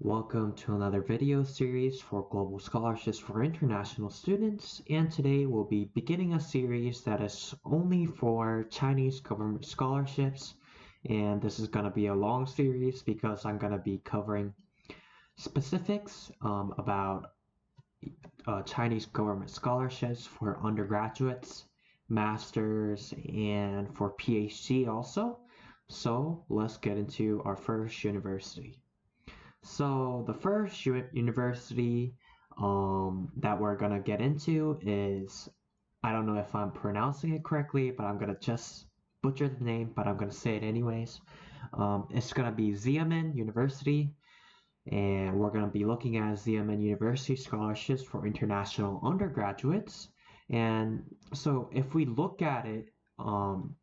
Welcome to another video series for Global Scholarships for International Students, and today we'll be beginning a series that is only for Chinese government scholarships, and this is going to be a long series because I'm going to be covering specifics about Chinese government scholarships for undergraduates, masters, and for PhD also. So let's get into our first university. So the first university that we're gonna get into is, I don't know if I'm pronouncing it correctly, but I'm gonna just butcher the name, but I'm gonna say it anyways. It's gonna be Xiamen University, and we're gonna be looking at Xiamen University scholarships for international undergraduates. And so if we look at it from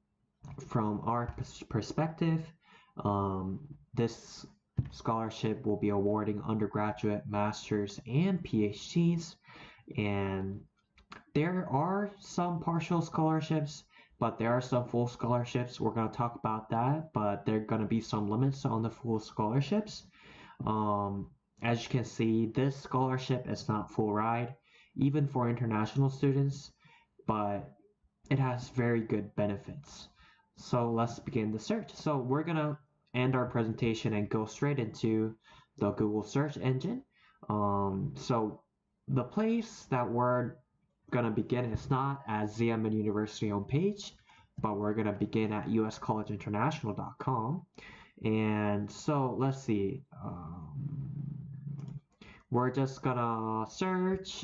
our perspective, this scholarship will be awarding undergraduate, masters, and PhDs. And there are some partial scholarships, but there are some full scholarships. We're going to talk about that, but there are going to be some limits on the full scholarships. As you can see, this scholarship is not full ride, even for international students, but it has very good benefits. So let's begin the search. So we're going to end our presentation and go straight into the Google search engine. So the place that we're going to begin is not at Xiamen University homepage, but we're going to begin at uscollegeinternational.com. And so let's see. We're just going to search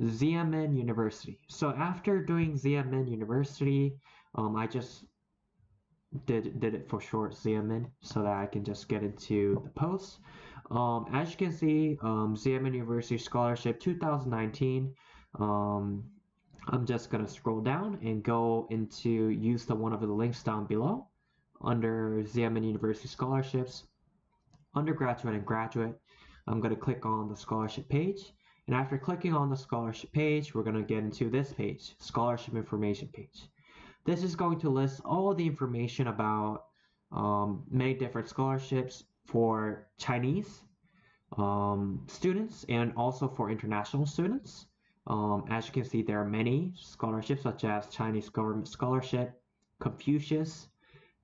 Xiamen University. So after doing Xiamen University, I just did it for short, Xiamen, so that I can just get into the post. As you can see, Xiamen University Scholarship 2019. I'm just gonna scroll down and go into use one of the links down below under Xiamen University Scholarships, undergraduate and graduate. I'm gonna click on the scholarship page, and after clicking on the scholarship page, we're gonna get into this page, scholarship information page. This is going to list all the information about many different scholarships for Chinese students and also for international students. As you can see, there are many scholarships such as Chinese Government Scholarship, Confucius,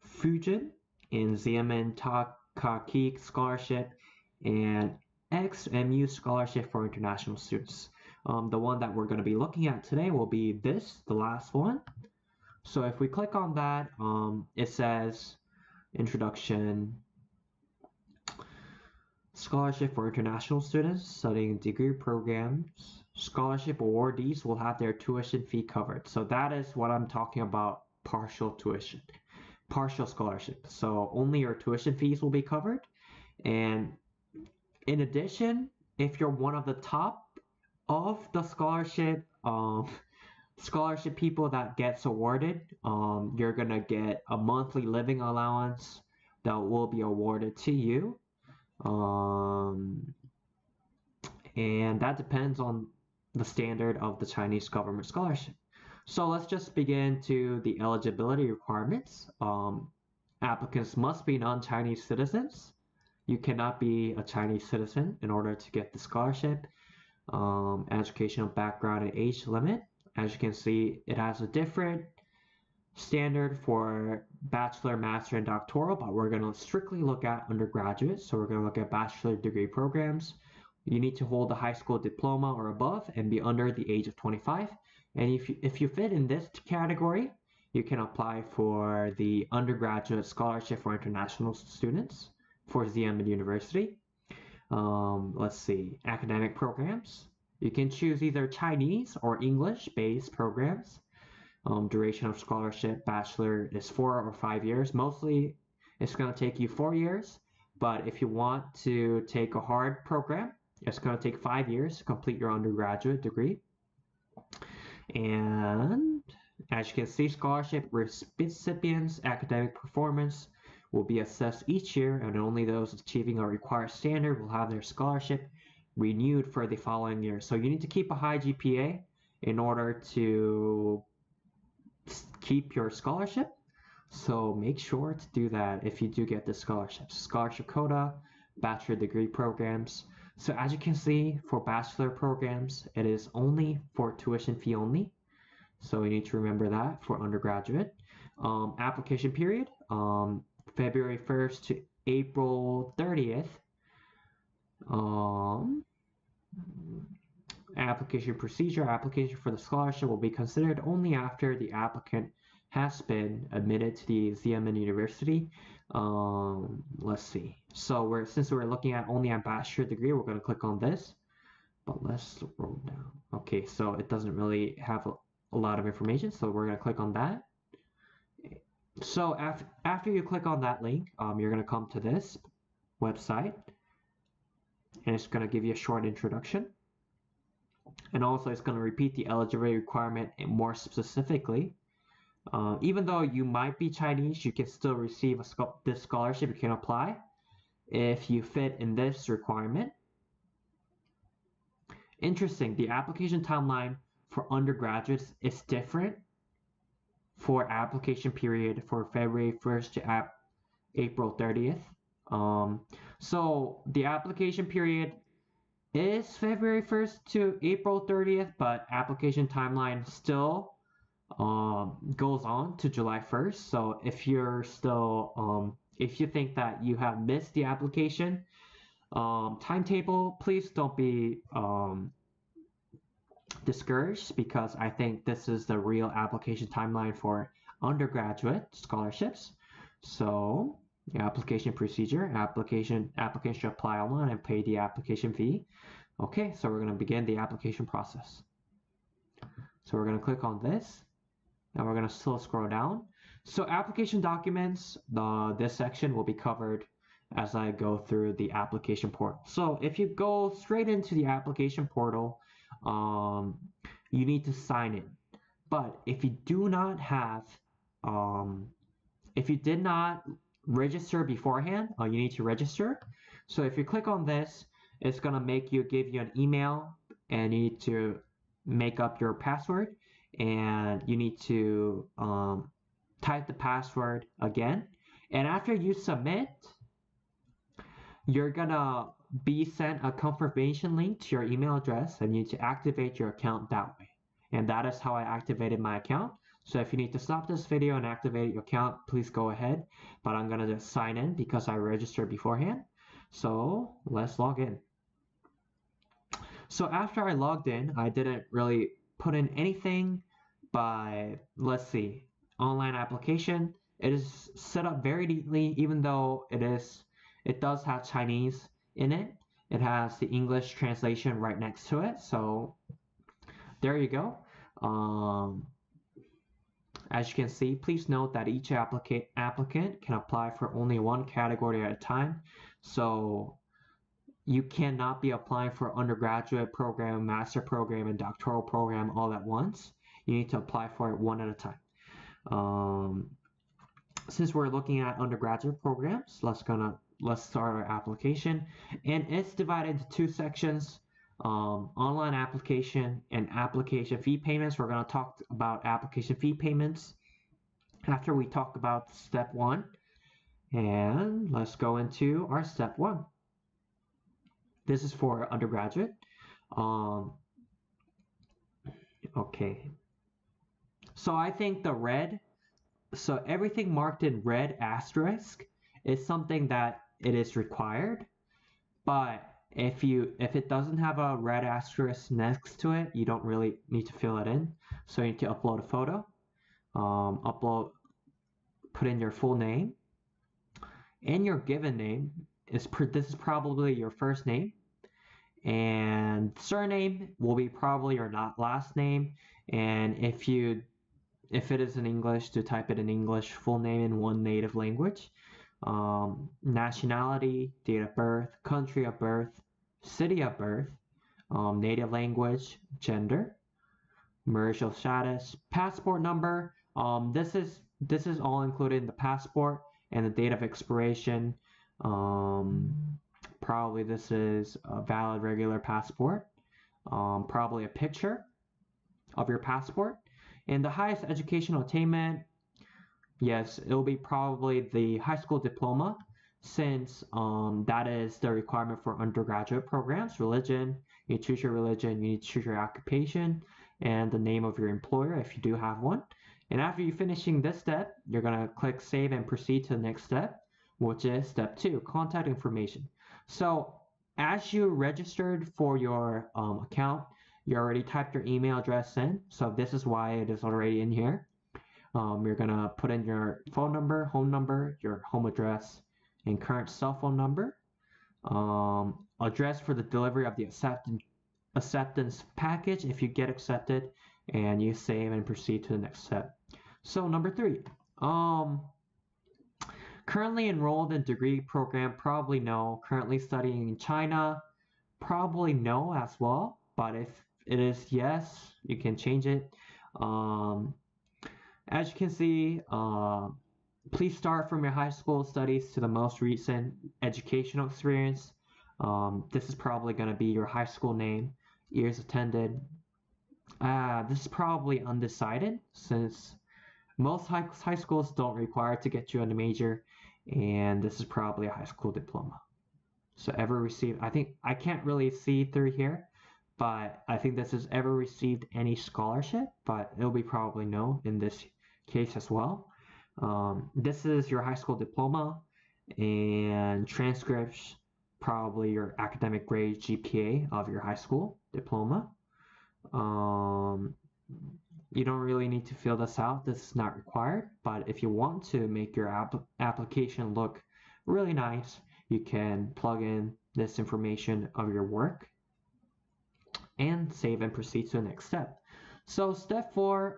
Fujin, and Xiamen Takaki Scholarship, and XMU Scholarship for international students. The one that we're going to be looking at today will be this, the last one. So if we click on that, it says introduction, scholarship for international students studying degree programs. Scholarship awardees will have their tuition fee covered. So that is what I'm talking about, partial tuition, partial scholarship. So only your tuition fees will be covered. And in addition, if you're one of the top of the scholarship people that gets awarded, you're gonna get a monthly living allowance that will be awarded to you, and that depends on the standard of the Chinese government scholarship. So let's just begin to the eligibility requirements. Applicants must be non-Chinese citizens. You cannot be a Chinese citizen in order to get the scholarship. Educational background and age limit. As you can see, it has a different standard for bachelor, master, and doctoral, but we're going to strictly look at undergraduate. So we're going to look at bachelor degree programs. You need to hold a high school diploma or above and be under the age of 25. And if you fit in this category, you can apply for the undergraduate scholarship for international students for Xiamen University. Let's see, academic programs. You can choose either Chinese or English-based programs. Duration of scholarship, bachelor is 4 or 5 years. Mostly, it's going to take you 4 years. But if you want to take a hard program, it's going to take 5 years to complete your undergraduate degree. And as you can see, scholarship recipients' academic performance will be assessed each year, and only those achieving a required standard will have their scholarship renewed for the following year. So you need to keep a high GPA in order to keep your scholarship. So make sure to do that if you do get the scholarship. Scholarship quota bachelor degree programs. So as you can see, for bachelor programs, it is only for tuition fee only. So you need to remember that for undergraduate. Application period, February 1st to April 30th. Application procedure, application for the scholarship will be considered only after the applicant has been admitted to the Xiamen University. Let's see. So since we're looking at only a bachelor degree, we're going to click on this. But let's scroll down. Okay, so it doesn't really have a lot of information, so we're going to click on that. So after you click on that link, you're going to come to this website, and it's going to give you a short introduction. And also it's going to repeat the eligibility requirement more specifically. Even though you might be Chinese, you can still receive this scholarship. You can apply if you fit in this requirement. Interesting, the application timeline for undergraduates is different for application period for February 1st to April 30th. So the application period is February 1st to April 30th, but application timeline still goes on to July 1st. So if you're still, if you think that you have missed the application timetable, please don't be discouraged, because I think this is the real application timeline for undergraduate scholarships. So the application procedure, application should apply online and pay the application fee. Okay, so we're going to begin the application process. So we're going to click on this, and we're going to still scroll down. So application documents, this section will be covered as I go through the application portal. So if you go straight into the application portal, you need to sign in. But if you do not have, if you did not register beforehand, you need to register. So if you click on this, it's gonna give you an email, and you need to make up your password, and you need to type the password again. And after you submit, you're gonna be sent a confirmation link to your email address, and you need to activate your account that way. And that is how I activated my account. So if you need to stop this video and activate your account, please go ahead. But I'm gonna just sign in because I registered beforehand. So let's log in. So after I logged in, I didn't really put in anything, but let's see, online application. It is set up very neatly, even though it does have Chinese in it. It has the English translation right next to it. So there you go. As you can see, please note that each applicant can apply for only one category at a time. So you cannot be applying for undergraduate program, master program, and doctoral program all at once. You need to apply for it one at a time. Since we're looking at undergraduate programs, let's start our application. And it's divided into two sections, online application and application fee payments. We're going to talk about application fee payments after we talk about step 1. And let's go into our step 1. This is for undergraduate. Okay. So I think so everything marked in red asterisk is something that it is required. But if it doesn't have a red asterisk next to it, you don't really need to fill it in. So you need to upload a photo, put in your full name, and your given name this is probably your first name, and surname will be probably your last name. And if it is in English, to type it in English, full name in one native language. Nationality, date of birth, country of birth, city of birth, native language, gender, marital status, passport number. This is all included in the passport, and the date of expiration. Probably this is a valid regular passport. Probably a picture of your passport. And the highest educational attainment, yes, it'll be probably the high school diploma. since that is the requirement for undergraduate programs. Religion, you choose your religion, you need to choose your occupation, and the name of your employer if you do have one. And after you finishing this step, you're gonna click save and proceed to the next step, which is step 2, contact information. So as you registered for your account, you already typed your email address in. So this is why it is already in here. You're gonna put in your phone number, your home address, and current cell phone number, address for the delivery of the acceptance package if you get accepted, and you save and proceed to the next step. So number 3, currently enrolled in degree program, probably no. Currently studying in China, probably no as well. But if it is yes, you can change it. As you can see, please start from your high school studies to the most recent educational experience. This is probably going to be your high school name, years attended. This is probably undecided since most high schools don't require to get you on the major, and this is probably a high school diploma. So ever received, I think I can't really see through here, but I think this is ever received any scholarship, but it'll be probably no in this case as well. This is your high school diploma, and transcripts, probably your academic grade GPA of your high school diploma. You don't really need to fill this out. This is not required, but if you want to make your application look really nice, you can plug in this information of your work and save and proceed to the next step. So step 4,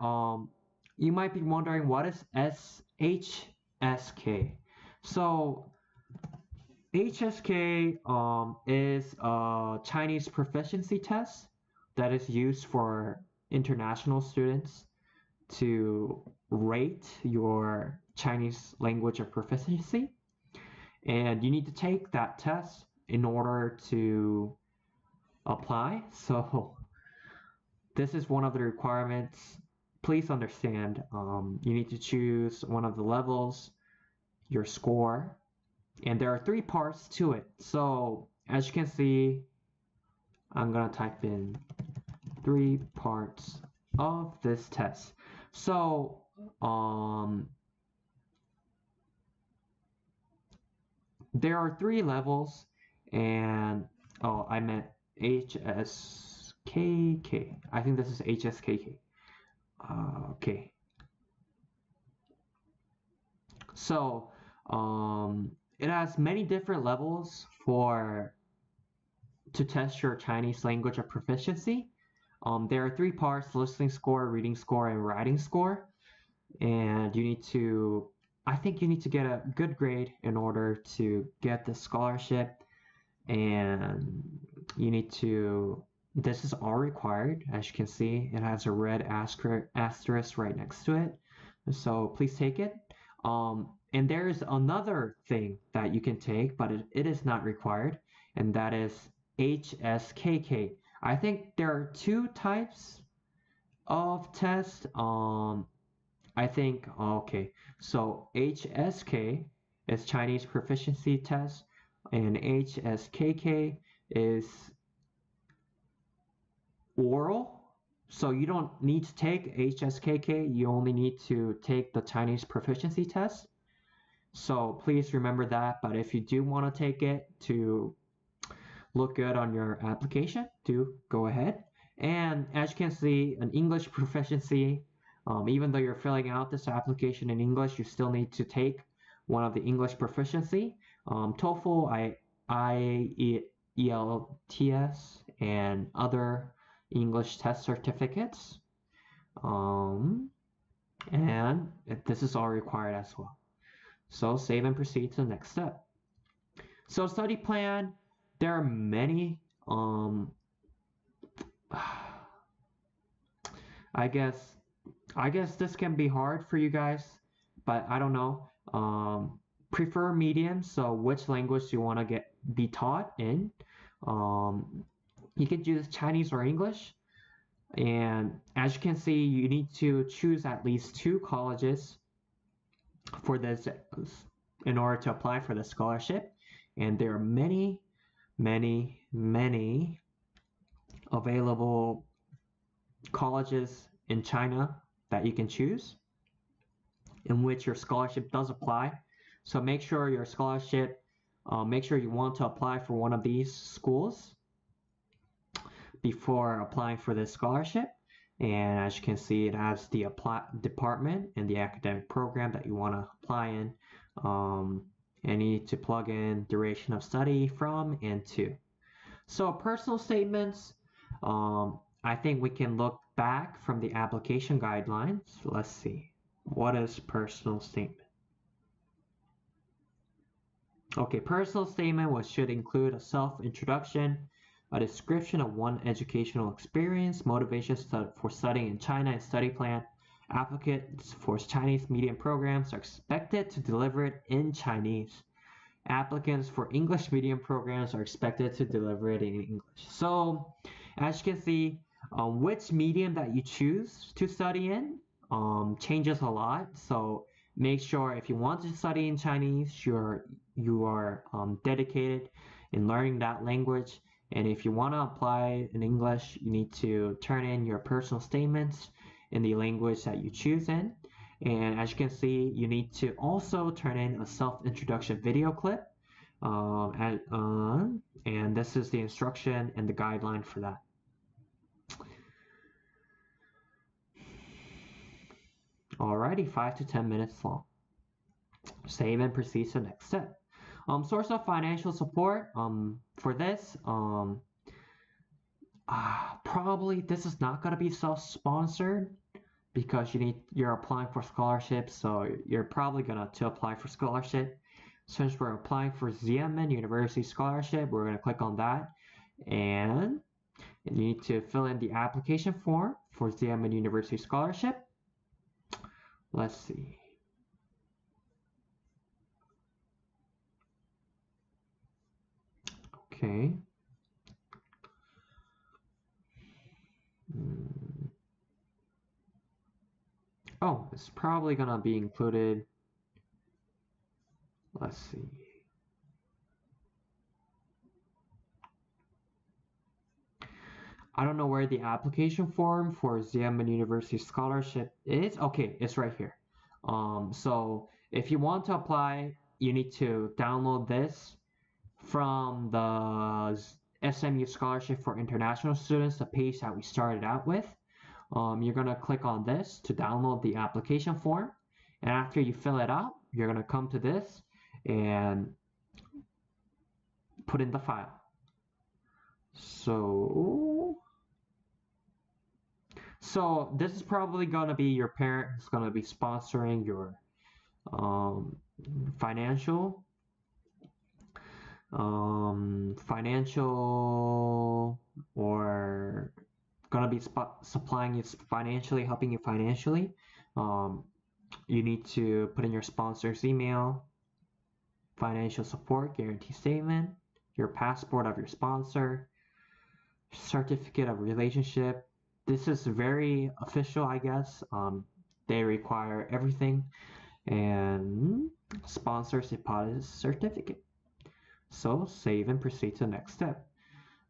you might be wondering, what is HSK? So HSK is a Chinese proficiency test that is used for international students to rate your Chinese language of proficiency. And you need to take that test in order to apply. So this is one of the requirements. Please understand, you need to choose one of the levels, your score, and there are 3 parts to it. So as you can see, I'm gonna type in 3 parts of this test. So there are 3 levels, and I meant HSKK. I think this is HSKK. Okay. So it has many different levels to test your Chinese language of proficiency. There are 3 parts: listening score, reading score, and writing score. And I think you need to get a good grade in order to get the scholarship. And this is all required. As you can see, it has a red asterisk right next to it. So please take it. And there's another thing that you can take, but it is not required, and that is HSKK. I think there are 2 types of tests. I think, okay, so HSK is Chinese proficiency test, and HSKK is oral. So you don't need to take HSKK, you only need to take the Chinese proficiency test. So please remember that, but if you do want to take it to look good on your application, do go ahead. And as you can see, an English proficiency, even though you're filling out this application in English, you still need to take one of the English proficiency, TOEFL, IELTS, and other English test certificates. And this is all required as well. So save and proceed to the next step. So study plan, there are many. I guess this can be hard for you guys, but I don't know. Prefer medium, so which language you want to be taught in. You can choose Chinese or English. And as you can see, you need to choose at least 2 colleges for this in order to apply for the scholarship. And there are many available colleges in China that you can choose in which your scholarship does apply. So make sure your scholarship, make sure you want to apply for one of these schools before applying for this scholarship. And as you can see, it has the department and the academic program that you want to apply in. And you need to plug in duration of study from and to. So personal statements, I think we can look back from the application guidelines. Let's see. What is personal statement? Okay, personal statement should include a self-introduction, a description of one educational experience, motivations for studying in China and study plan. Applicants for Chinese medium programs are expected to deliver it in Chinese. Applicants for English medium programs are expected to deliver it in English. So, as you can see, which medium that you choose to study in changes a lot. So make sure if you want to study in Chinese, you are dedicated in learning that language. And if you want to apply in English, you need to turn in your personal statements in the language that you choose in. And as you can see, you need to also turn in a self-introduction video clip. And this is the instruction and the guideline for that. Alrighty, 5 to 10 minutes long. Save and proceed to the next step. Source of financial support. For this, probably this is not gonna be self-sponsored because you're applying for scholarships, so you're probably gonna to apply for scholarship. Since we're applying for Xiamen University scholarship, we're gonna click on that, and you need to fill in the application form for Xiamen University scholarship. Let's see. Okay. Oh, it's probably gonna be included. Let's see. I don't know where the application form for Xiamen University scholarship is. Okay, it's right here. So if you want to apply, you need to download this from the SMU Scholarship for International Students, the page that we started out with. You're gonna click on this to download the application form, and after you fill it out, you're gonna come to this and put in the file. So this is probably gonna be your parent who's gonna be sponsoring your financial or gonna be supplying you financially, helping you financially. You need to put in your sponsor's email, financial support guarantee statement, your passport of your sponsor, certificate of relationship. This is very official, I guess. They require everything, and sponsor's deposit certificate. So save and proceed to the next step.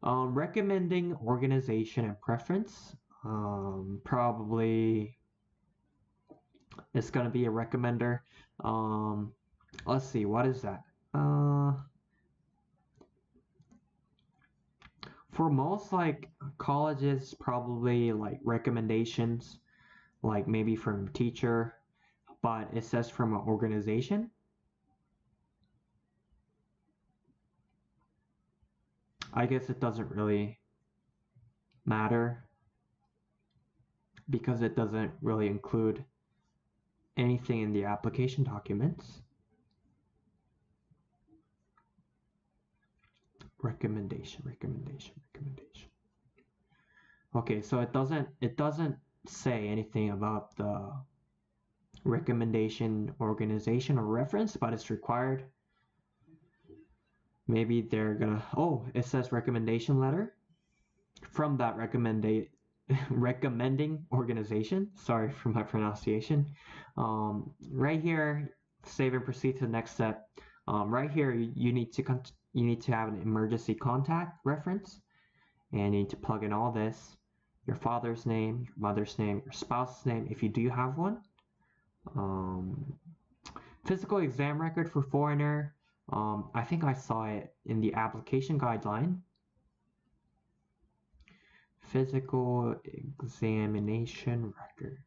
Recommending organization and preference. Probably it's gonna be a recommender. Let's see, what is that? For most like colleges, probably like recommendations, like maybe from teacher, but it says from an organization. I guess it doesn't really matter because it doesn't really include anything in the application documents. Recommendation. Okay, so it doesn't say anything about the recommendation, organization, or reference, but it's required. Maybe they're gonna, oh, it says recommendation letter from that recommending organization. Sorry for my pronunciation. Right here save and proceed to the next step. Right here, you need to have an emergency contact reference, and you need to plug in all this: your father's name, your mother's name, your spouse's name, if you do have one. Physical exam record for foreigner. I think I saw it in the application guideline. Physical examination record.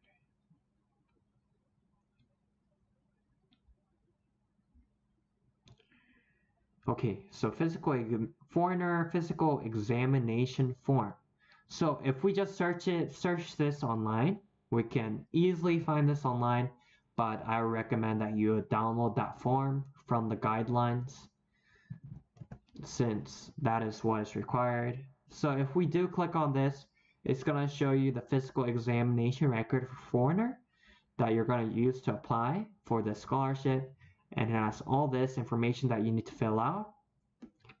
Okay, so foreigner physical examination form. So if we just search this online, we can easily find this online, but I recommend that you download that form from the guidelines, since that is what is required. So if we do click on this, it's going to show you the physical examination record for foreigner that you're going to use to apply for the scholarship, and it has all this information that you need to fill out,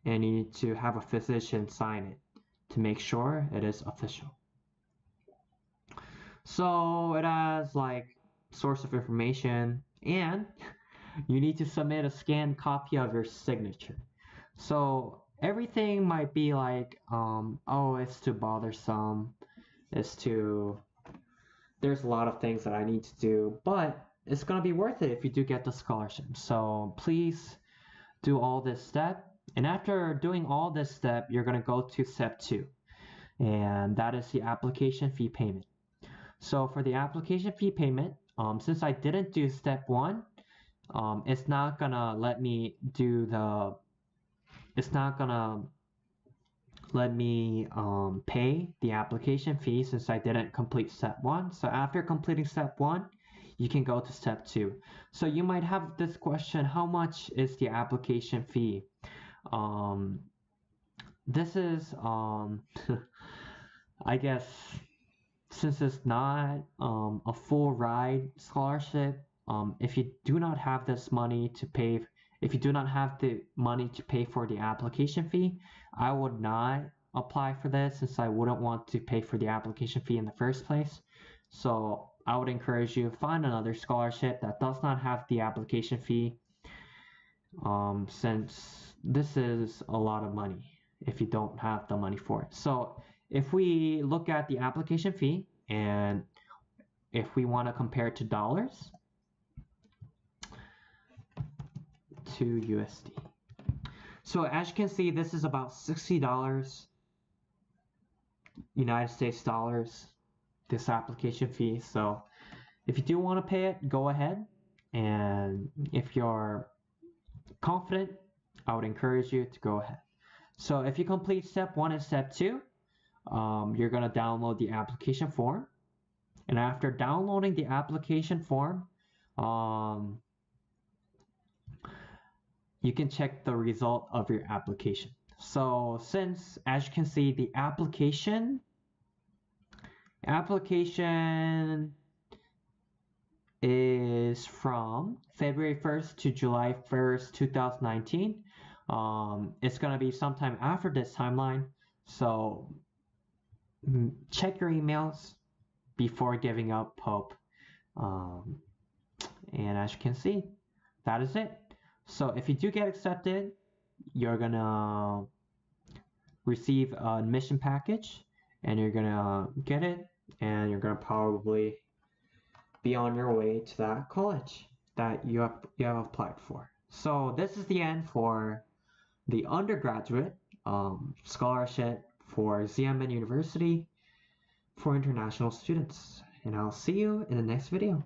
and you need to have a physician sign it to make sure it is official. So it has like source of information, and you need to submit a scanned copy of your signature. So everything might be like, oh, it's too bothersome, there's a lot of things that I need to do, but it's gonna be worth it if you do get the scholarship. So please do all this step, and after doing all this step, you're gonna go to step 2, and that is the application fee payment. So for the application fee payment, since I didn't do step 1, it's not gonna let me pay the application fee since I didn't complete step 1. So after completing step 1, you can go to step 2. So you might have this question: how much is the application fee? This is I guess, since it's not a full ride scholarship, if you do not have this money to pay, if you do not have the money to pay for the application fee, I would not apply for this, since I wouldn't want to pay for the application fee in the first place. So I would encourage you to find another scholarship that does not have the application fee, since this is a lot of money if you don't have the money for it. So if we look at the application fee, and if we want to compare it to dollars, to USD. So as you can see, this is about $60 United States dollars, this application fee. So if you do want to pay it, go ahead. And if you're confident, I would encourage you to go ahead. So if you complete step 1 and step 2, you're going to download the application form. And after downloading the application form, you can check the result of your application. So since, as you can see, the application is from February 1st to July 1st, 2019. It's going to be sometime after this timeline. So check your emails before giving up hope. And as you can see, that is it. So if you do get accepted, you're gonna receive an admission package, and you're gonna get it, and you're gonna probably be on your way to that college that you have applied for. So this is the end for the undergraduate scholarship for Xiamen University for international students. And I'll see you in the next video.